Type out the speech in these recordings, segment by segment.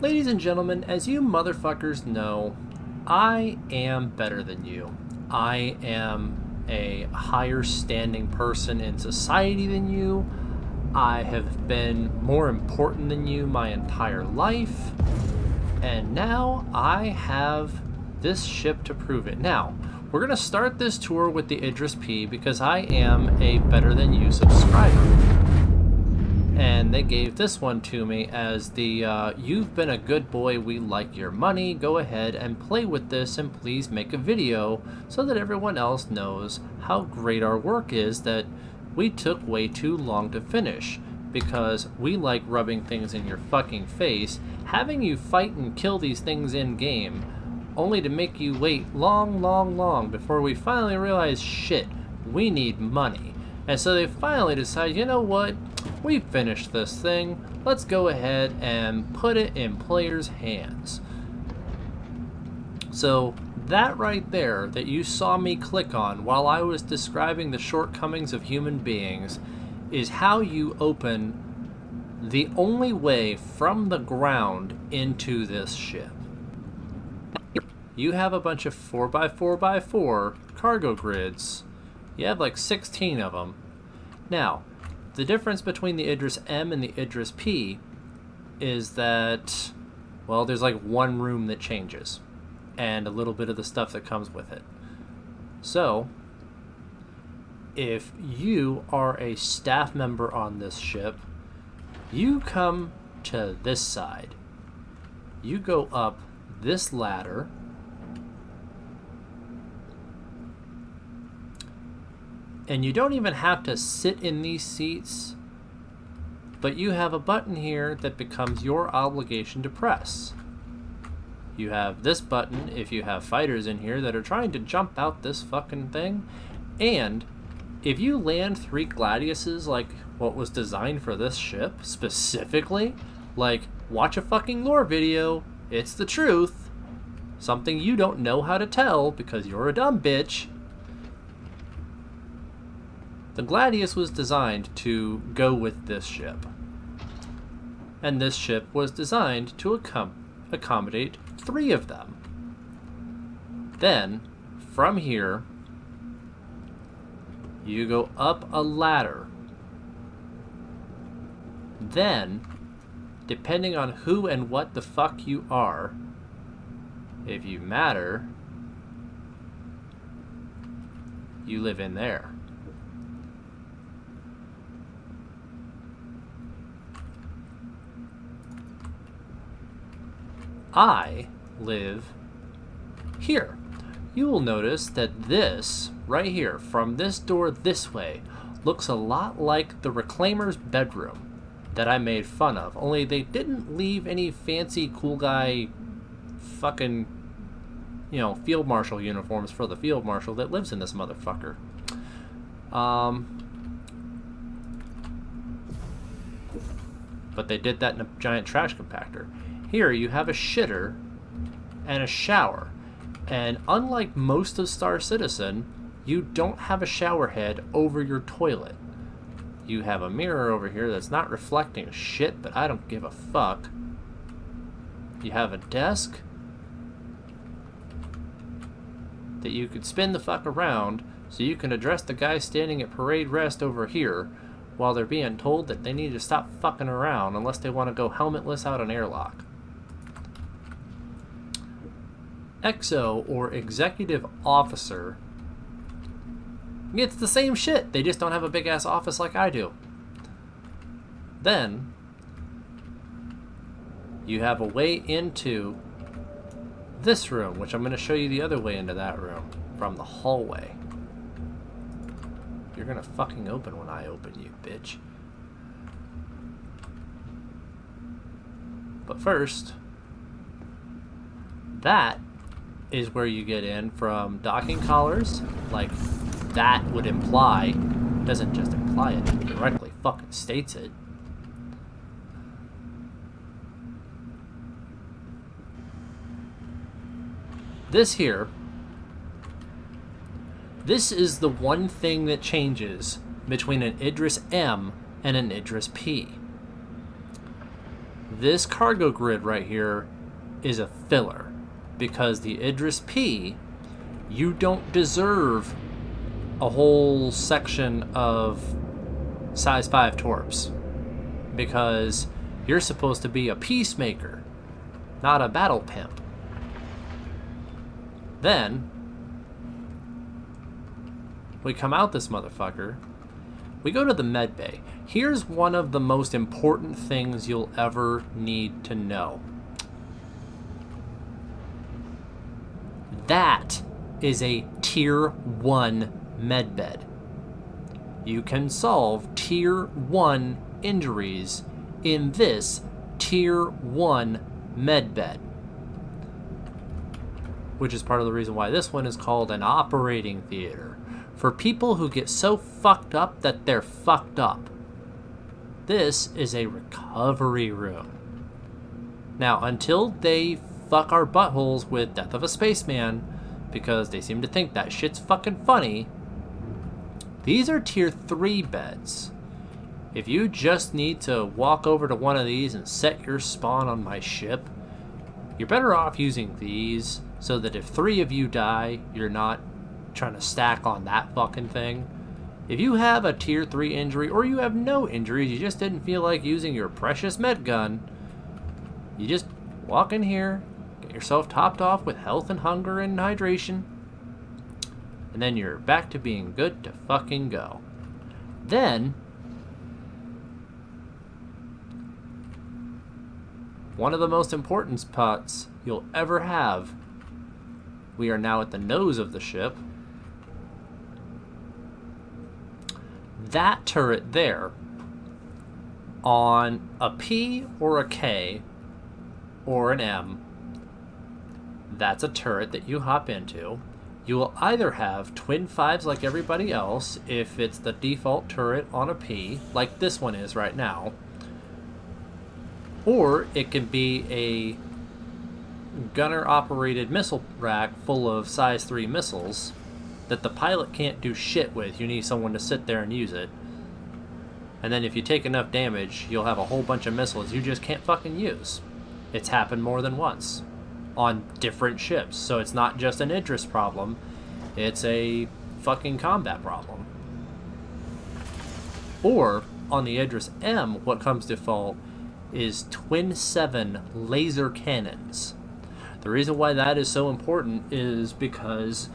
Ladies and gentlemen, as you motherfuckers know, I am better than you. I am a higher standing person in society than you. I have been more important than you my entire life. And now I have this ship to prove it. Now, we're going to start this tour with the Idris P because I am a better than you subscriber. And they gave this one to me as the, you've been a good boy, we like your money, go ahead and play with this and please make a video so that everyone else knows how great our work is that we took way too long to finish. Because we like rubbing things in your fucking face, having you fight and kill these things in game, only to make you wait long before we finally realize, shit, we need money. And so they finally decide, you know what, we've finished this thing, let's go ahead and put it in players' hands. So that right there that you saw me click on while I was describing the shortcomings of human beings is how you open the only way from the ground into this ship. You have a bunch of 4x4x4 cargo grids. You have like 16 of them. Now, the difference between the Idris M and the Idris P is that, well, there's like one room that changes and a little bit of the stuff that comes with it. So, if you are a staff member on this ship, you come to this side. You go up this ladder. And you don't even have to sit in these seats, but you have a button here that becomes your obligation to press. You have this button if you have fighters in here that are trying to jump out this fucking thing, and if you land 3 gladiuses like what was designed for this ship, specifically, like, watch a fucking lore video, it's the truth, something you don't know how to tell because you're a dumb bitch. The Gladius was designed to go with this ship. And this ship was designed to accommodate 3 of them. Then, from here, you go up a ladder. Then, depending on who and what the fuck you are, if you matter, you live in there. I live here. You will notice that this, right here, from this door this way, looks a lot like the Reclaimer's bedroom that I made fun of, only they didn't leave any fancy cool guy fucking, field marshal uniforms for the field marshal that lives in this motherfucker. But they did that in a giant trash compactor. Here you have a shitter and a shower. And unlike most of Star Citizen, you don't have a shower head over your toilet. You have a mirror over here that's not reflecting shit, but I don't give a fuck. You have a desk that you could spin the fuck around so you can address the guy standing at parade rest over here while they're being told that they need to stop fucking around unless they want to go helmetless out an airlock. XO, or Executive Officer, gets the same shit. They just don't have a big-ass office like I do. Then, you have a way into this room, which I'm going to show you the other way into that room, from the hallway. You're going to fucking open when I open, you bitch. But first, that is where you get in from docking collars, like that would imply, doesn't just imply it, it directly fucking states it. This here, this is the one thing that changes between an Idris M and an Idris P. This cargo grid right here is a filler, because the Idris P, you don't deserve a whole section of size 5 torps, because you're supposed to be a peacemaker, not a battle pimp. Then we come out this motherfucker. We go to the med bay. Here's one of the most important things you'll ever need to know. That is a tier 1 med bed. You can solve tier 1 injuries in this tier 1 med bed, which is part of the reason why this one is called an operating theater. For people who get so fucked up that they're fucked up. This is a recovery room. Now, until they fuck our buttholes with Death of a Spaceman, because they seem to think that shit's fucking funny, these are tier 3 beds. If you just need to walk over to one of these and set your spawn on my ship, you're better off using these so that if 3 of you die, you're not trying to stack on that fucking thing. If you have a tier 3 injury, or you have no injuries, you just didn't feel like using your precious med gun, you just walk in here, get yourself topped off with health and hunger and hydration, and then you're back to being good to fucking go. Then one of the most important spots you'll ever have. We are now at the nose of the ship. That turret there, on a P or a K or an M, that's a turret that you hop into. You will either have twin 5s like everybody else, if it's the default turret on a P, like this one is right now, or it can be a gunner-operated missile rack full of size 3 missiles that the pilot can't do shit with. You need someone to sit there and use it. And then if you take enough damage, you'll have a whole bunch of missiles you just can't fucking use. It's happened more than once on different ships, so it's not just an Idris problem, it's a fucking combat problem. Or, on the Idris M, what comes default is twin 7 laser cannons. The reason why that is so important is because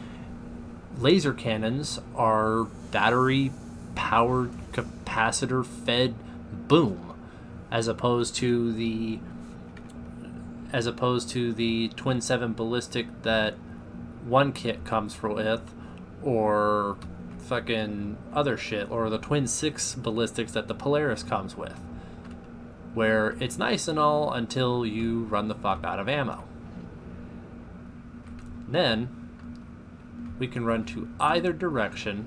laser cannons are battery powered, capacitor fed boom, as opposed to the twin 7 ballistic that one kit comes with, or fucking other shit, or the twin 6 ballistics that the Polaris comes with, where it's nice and all until you run the fuck out of ammo. Then we can run to either direction.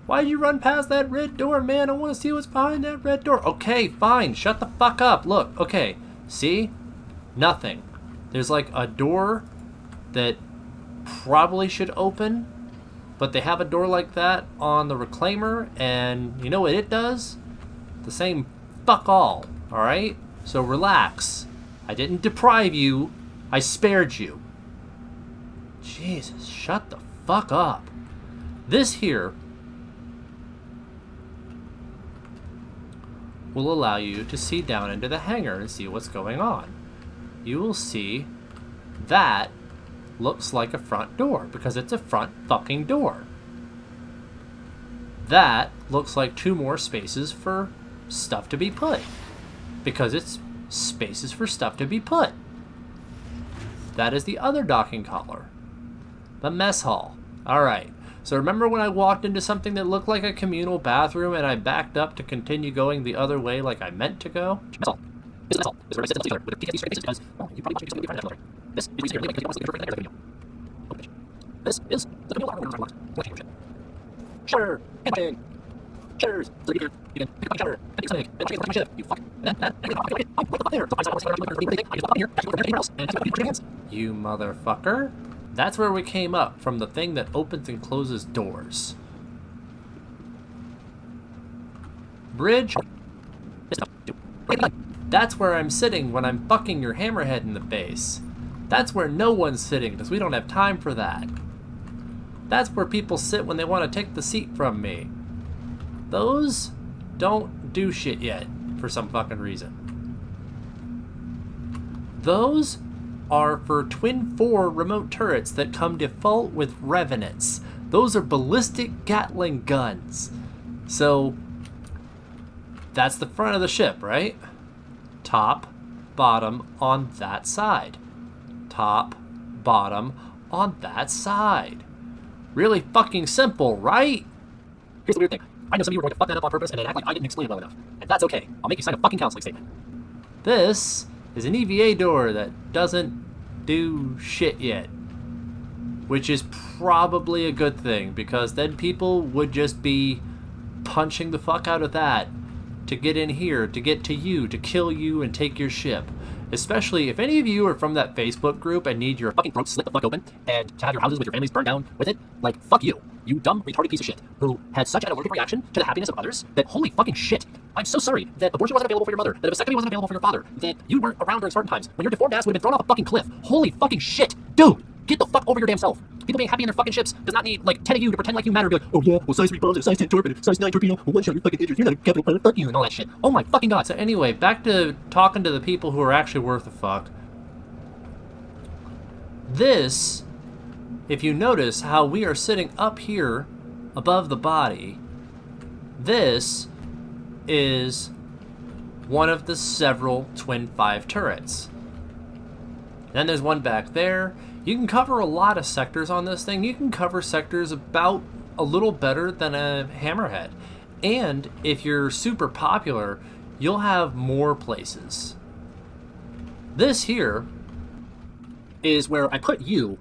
Why'd you run past that red door, man? I want to see what's behind that red door. Okay, fine. Shut the fuck up. Look, okay. See? Nothing. There's like a door that probably should open, but they have a door like that on the Reclaimer, and you know what it does? The same fuck all, alright? So relax. I didn't deprive you. I spared you. Jesus, shut the fuck up. This here will allow you to see down into the hangar and see what's going on. You will see that looks like a front door because it's a front fucking door. That looks like 2 more spaces for stuff to be put because it's spaces for stuff to be put. That is the other docking collar. The mess hall. Alright. So remember when I walked into something that looked like a communal bathroom and I backed up to continue going the other way like I meant to go? Mess hall. This is mess hall. This is where I sit together with a PTSD straight faces because, well, you probably want to do something different than this. This is the communal Shutter! Handling! Shutters! So you can pick up my shutter and take something and take my ship. You fuck. You motherfucker. That's where we came up from, the thing that opens and closes doors. Bridge. That's where I'm sitting when I'm fucking your hammerhead in the face. That's where no one's sitting, because we don't have time for that. That's where people sit when they want to take the seat from me. Those don't do shit yet, for some fucking reason. Those are for Twin 4 remote turrets that come default with Revenants. Those are ballistic Gatling guns. So, that's the front of the ship, right? Top, bottom, on that side. Top, bottom, on that side. Really fucking simple, right? Here's the weird thing. I know some of you were going to fuck that up on purpose and then act like I didn't explain it well enough. And that's okay. I'll make you sign a fucking counseling statement. This is an EVA door that doesn't do shit yet. Which is probably a good thing, because then people would just be punching the fuck out of that to get in here, to get to you, to kill you and take your ship. Especially if any of you are from that Facebook group and need your fucking throats slit the fuck open and to have your houses with your families burned down with it, like, fuck you. You dumb, retarded piece of shit who had such an allergic reaction to the happiness of others that holy fucking shit. I'm so sorry that abortion wasn't available for your mother, that a vasectomy wasn't available for your father, that you weren't around during Spartan times when your deformed ass would have been thrown off a fucking cliff. Holy fucking shit. Dude, get the fuck over your damn self. People being happy in their fucking ships does not need, like, 10 of you to pretend like you matter and be like, oh yeah, well, size 3 bombs and size 10 torpedo, size 9 torpedo, well, one shot, you're fucking injured, you're not a capital pilot, fuck you, and all that shit. Oh my fucking god. So anyway, back to talking to the people who are actually worth a fuck. This, if you notice how we are sitting up here above the body, this is one of the several Twin 5 turrets. Then there's one back there. You can cover a lot of sectors on this thing. You can cover sectors about a little better than a hammerhead. And if you're super popular, you'll have more places. This here is where I put you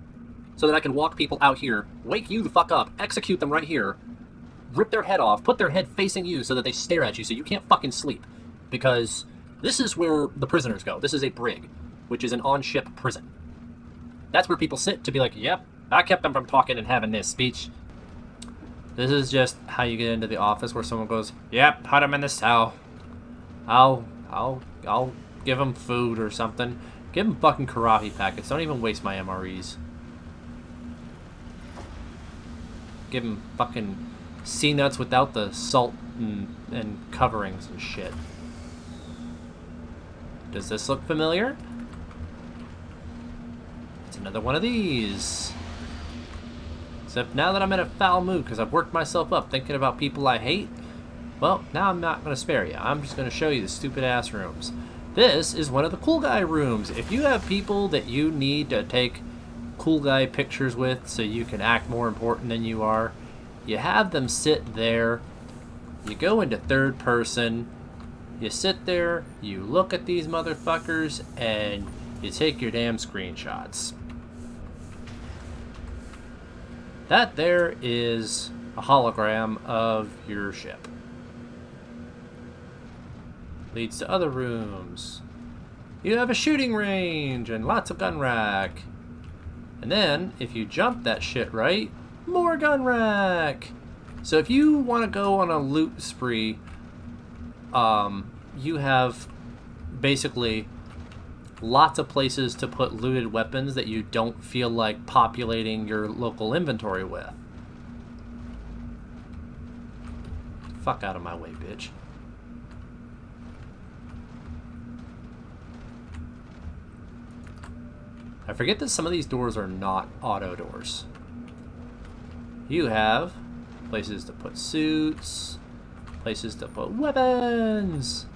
so that I can walk people out here, wake you the fuck up, execute them right here, rip their head off, put their head facing you so that they stare at you so you can't fucking sleep. Because this is where the prisoners go. This is a brig, which is an on-ship prison. That's where people sit to be like, yep, I kept them from talking and having this speech. This is just how you get into the office where someone goes, yep, put them in the cell. I'll give them food or something. Give them fucking karate packets. Don't even waste my MREs. Give them fucking C-nuts without the salt and coverings and shit. Does this look familiar? It's another one of these. Except now that I'm in a foul mood because I've worked myself up thinking about people I hate, well, now I'm not going to spare you. I'm just going to show you the stupid ass rooms. This is one of the cool guy rooms. If you have people that you need to take cool guy pictures with so you can act more important than you are, you have them sit there. You go into third person. You sit there, you look at these motherfuckers, and you take your damn screenshots. That there is a hologram of your ship. Leads to other rooms. You have a shooting range and lots of gun rack. And then, if you jump that shit right, more gun rack. So if you want to go on a loot spree, you have basically lots of places to put looted weapons that you don't feel like populating your local inventory with. Fuck out of my way, bitch. I forget that some of these doors are not auto doors. You have places to put suits, places to put weapons.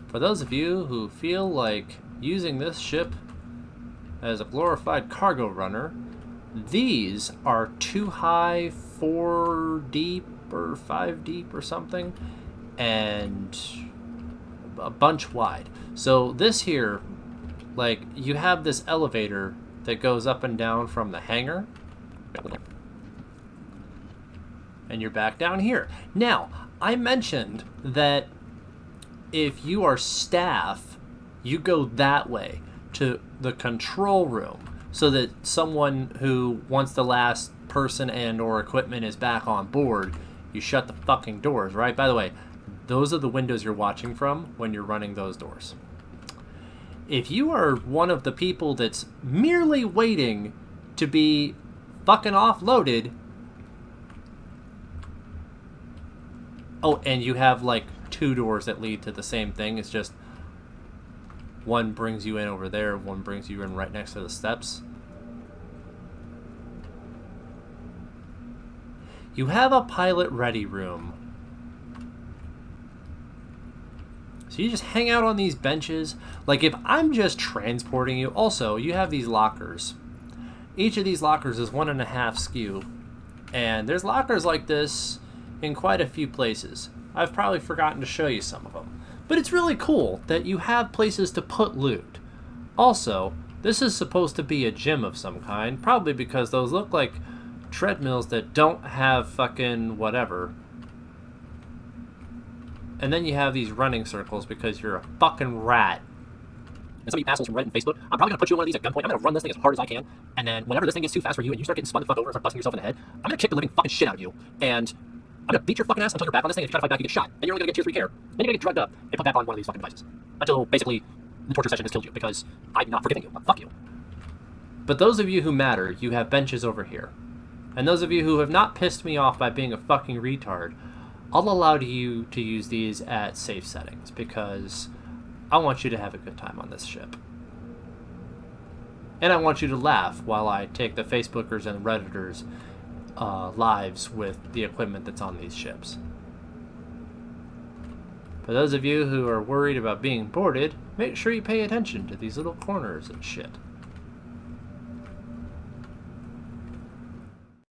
For those of you who feel like using this ship as a glorified cargo runner, these are 2 high, 4 deep, or 5 deep or something, and a bunch wide. So this here, like, you have this elevator that goes up and down from the hangar, and you're back down here. Now, I mentioned that if you are staff, you go that way to the control room so that someone who, once the last person and or equipment is back on board, you shut the fucking doors, right? By the way, those are the windows you're watching from when you're running those doors. If you are one of the people that's merely waiting to be fucking offloaded, oh, and you have like 2 doors that lead to the same thing, it's just one brings you in over there, one brings you in right next to the steps. You have a pilot ready room. So you just hang out on these benches. Like if I'm just transporting you, also you have these lockers. Each of these lockers is 1.5 skew. And there's lockers like this in quite a few places. I've probably forgotten to show you some of them. But it's really cool that you have places to put loot. Also, this is supposed to be a gym of some kind, probably because those look like treadmills that don't have fucking whatever. And then you have these running circles because you're a fucking rat. And some of you assholes from Reddit and Facebook, I'm probably going to put you in one of these at gunpoint. I'm going to run this thing as hard as I can. And then whenever this thing gets too fast for you and you start getting spun the fuck over and start busting yourself in the head, I'm going to kick the living fucking shit out of you. And I'm going to beat your fucking ass until you're back on this thing. And if you try to fight back, you get shot. And you're only going to get tier 3 care. Then you're going to get drugged up and put back on one of these fucking devices. Until basically the torture session has killed you because I'm not forgiving you. Fuck you. But those of you who matter, you have benches over here. And those of you who have not pissed me off by being a fucking retard, I'll allow you to use these at safe settings because I want you to have a good time on this ship. And I want you to laugh while I take the Facebookers and Redditors' lives with the equipment that's on these ships. For those of you who are worried about being boarded, make sure you pay attention to these little corners and shit.